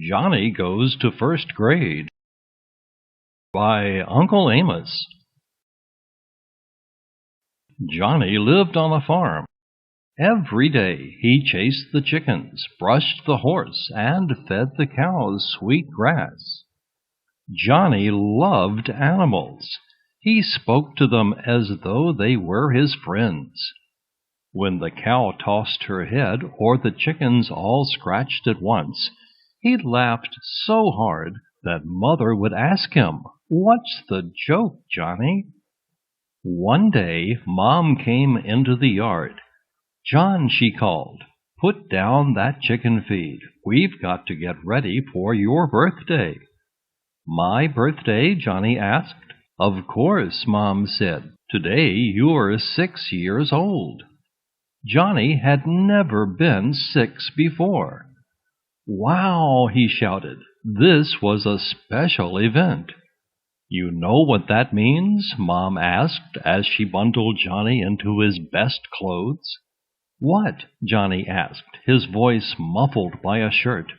Johnny Goes to First Grade by Uncle Amos. Johnny lived on a farm. Every day he chased the chickens, brushed the horse, and fed the cows sweet grass. Johnny loved animals. He spoke to them as though they were his friends. When the cow tossed her head or the chickens all scratched at once, he laughed so hard that Mother would ask him, "What's the joke, Johnny?" One day Mom came into the yard. "John," she called, "put down that chicken feed. We've got to get ready for your birthday." "My birthday?" Johnny asked. "Of course," Mom said. "Today you're 6 years old." Johnny had never been 6 before. "Wow!" he shouted. This was a special event. "You know what that means?" Mom asked as she bundled Johnny into his best clothes. "What?" Johnny asked, his voice muffled by a shirt.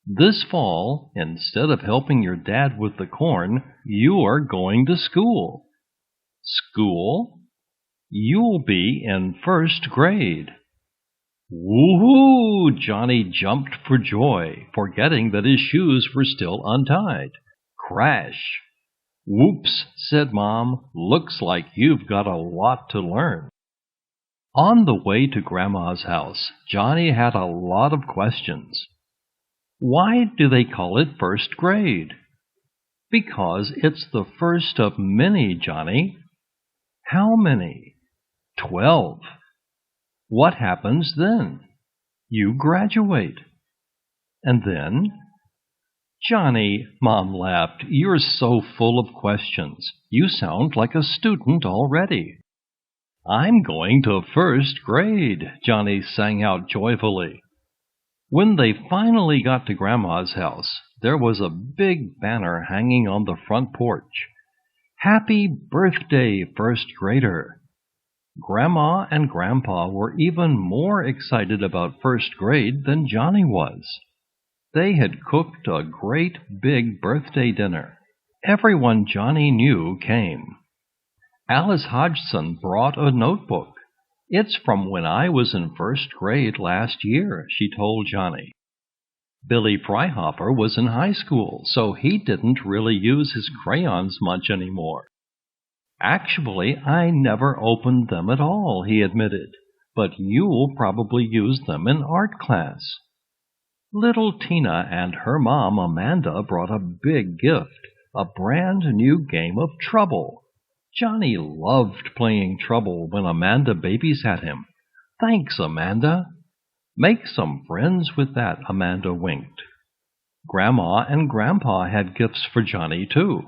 "This fall, instead of helping your dad with the corn, you are going to school." "School?" "You'll be in first grade." "Woo-hoo!" Johnny jumped for joy, forgetting that his shoes were still untied. Crash! "Whoops," said Mom. "Looks like you've got a lot to learn." On the way to Grandma's house, Johnny had a lot of questions. "Why do they call it first grade?" "Because it's the first of many, Johnny." "How many?" 12. "What happens then?" "You graduate." "And then?" "Johnny," Mom laughed, "you're so full of questions. You sound like a student already." "I'm going to first grade," Johnny sang out joyfully. When they finally got to Grandma's house, there was a big banner hanging on the front porch. "Happy birthday, first grader." Grandma and Grandpa were even more excited about first grade than Johnny was. They had cooked a great big birthday dinner. Everyone Johnny knew came. Alice Hodgson brought a notebook. "It's from when I was in first grade last year," she told Johnny. Billy Fryhopper was in high school, so he didn't really use his crayons much anymore. "Actually, I never opened them at all," he admitted, "but you'll probably use them in art class." Little Tina and her mom Amanda brought a big gift, a brand new game of Trouble. Johnny loved playing Trouble when Amanda babysat him. "Thanks, Amanda." "Make some friends with that," Amanda winked. Grandma and Grandpa had gifts for Johnny, too.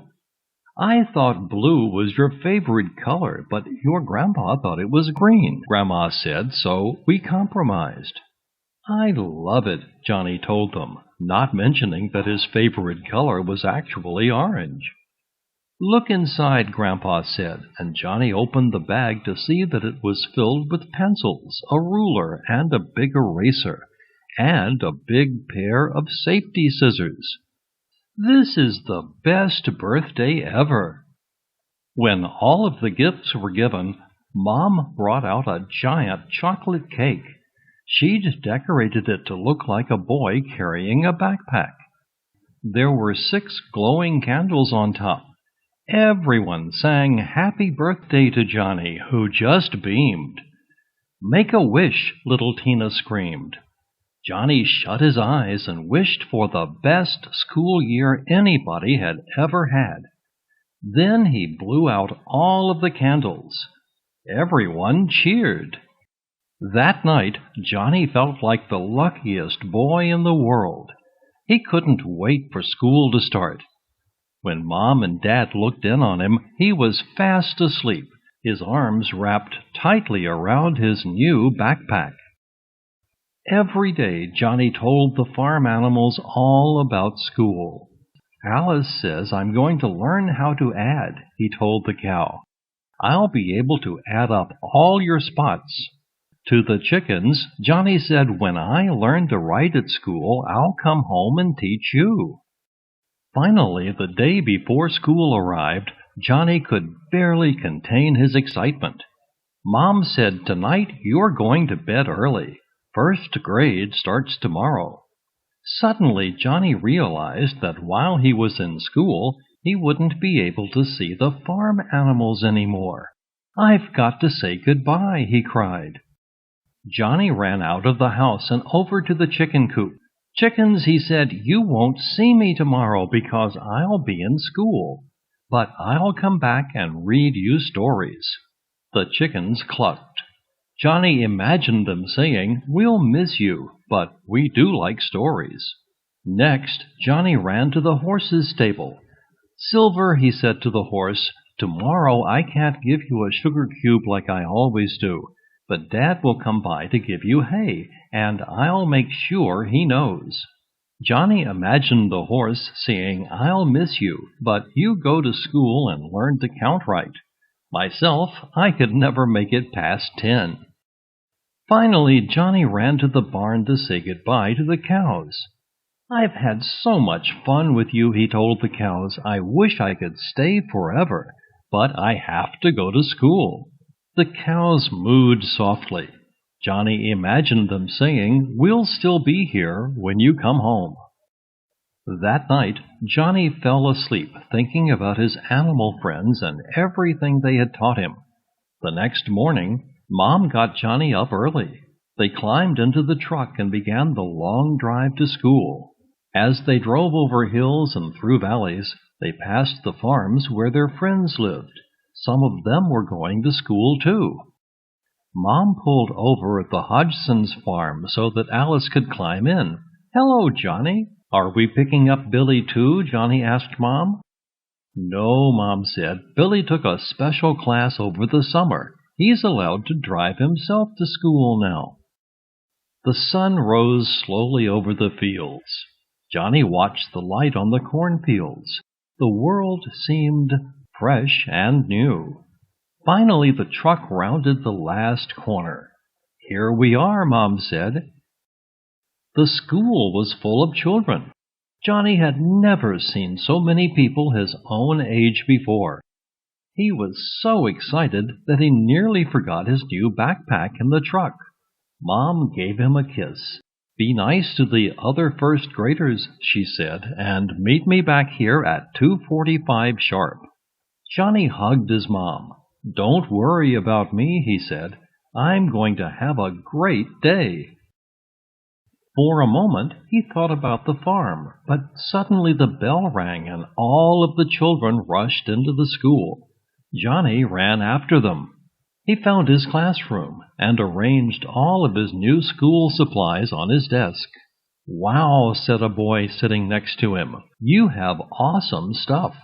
"I thought blue was your favorite color, but your grandpa thought it was green," Grandma said, "so we compromised." "I love it," Johnny told them, not mentioning that his favorite color was actually orange. "Look inside," Grandpa said, and Johnny opened the bag to see that it was filled with pencils, a ruler, and a big eraser, and a big pair of safety scissors. "This is the best birthday ever." When all of the gifts were given, Mom brought out a giant chocolate cake. She'd decorated it to look like a boy carrying a backpack. There were 6 glowing candles on top. Everyone sang happy birthday to Johnny, who just beamed. "Make a wish," little Tina screamed. Johnny shut his eyes and wished for the best school year anybody had ever had. Then he blew out all of the candles. Everyone cheered. That night, Johnny felt like the luckiest boy in the world. He couldn't wait for school to start. When Mom and Dad looked in on him, he was fast asleep, his arms wrapped tightly around his new backpack. Every day, Johnny told the farm animals all about school. "Alice says I'm going to learn how to add," he told the cow. "I'll be able to add up all your spots." To the chickens, Johnny said, "When I learn to write at school, I'll come home and teach you." Finally, the day before school arrived, Johnny could barely contain his excitement. Mom said, "Tonight you're going to bed early. First grade starts tomorrow." Suddenly, Johnny realized that while he was in school, he wouldn't be able to see the farm animals anymore. "I've got to say goodbye," he cried. Johnny ran out of the house and over to the chicken coop. "Chickens," he said, "you won't see me tomorrow because I'll be in school. But I'll come back and read you stories." The chickens clucked. Johnny imagined them saying, "We'll miss you, but we do like stories." Next, Johnny ran to the horse's stable. "Silver," he said to the horse, "tomorrow I can't give you a sugar cube like I always do, but Dad will come by to give you hay, and I'll make sure he knows." Johnny imagined the horse saying, "I'll miss you, but you go to school and learn to count right. Myself, I could never make it past 10. Finally, Johnny ran to the barn to say goodbye to the cows. "I've had so much fun with you," he told the cows. "I wish I could stay forever, but I have to go to school." The cows mooed softly. Johnny imagined them saying, "We'll still be here when you come home." That night, Johnny fell asleep thinking about his animal friends and everything they had taught him. The next morning, Mom got Johnny up early. They climbed into the truck and began the long drive to school. As they drove over hills and through valleys, they passed the farms where their friends lived. Some of them were going to school, too. Mom pulled over at the Hodgson's farm so that Alice could climb in. "Hello, Johnny. Are we picking up Billy, too?" Johnny asked Mom. "No," Mom said. "Billy took a special class over the summer. He's allowed to drive himself to school now." The sun rose slowly over the fields. Johnny watched the light on the cornfields. The world seemed fresh and new. Finally, the truck rounded the last corner. "Here we are," Mom said. The school was full of children. Johnny had never seen so many people his own age before. He was so excited that he nearly forgot his new backpack in the truck. Mom gave him a kiss. "Be nice to the other first graders," she said, "and meet me back here at 2:45 sharp." Johnny hugged his mom. "Don't worry about me," he said. "I'm going to have a great day." For a moment, he thought about the farm, but suddenly the bell rang and all of the children rushed into the school. Johnny ran after them. He found his classroom and arranged all of his new school supplies on his desk. "Wow," said a boy sitting next to him. "You have awesome stuff.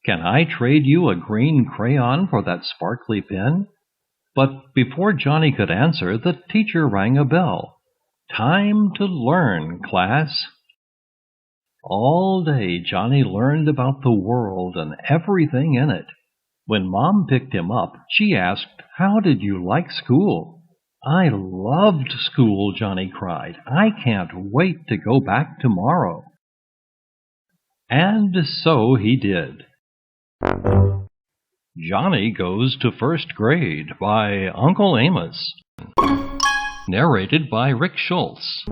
Can I trade you a green crayon for that sparkly pen?" But before Johnny could answer, the teacher rang a bell. "Time to learn, class." All day Johnny learned about the world and everything in it. When Mom picked him up, she asked, "How did you like school?" "I loved school," Johnny cried. "I can't wait to go back tomorrow." And so he did. Johnny Goes to First Grade by Uncle Amos. Narrated by Rick Schultz.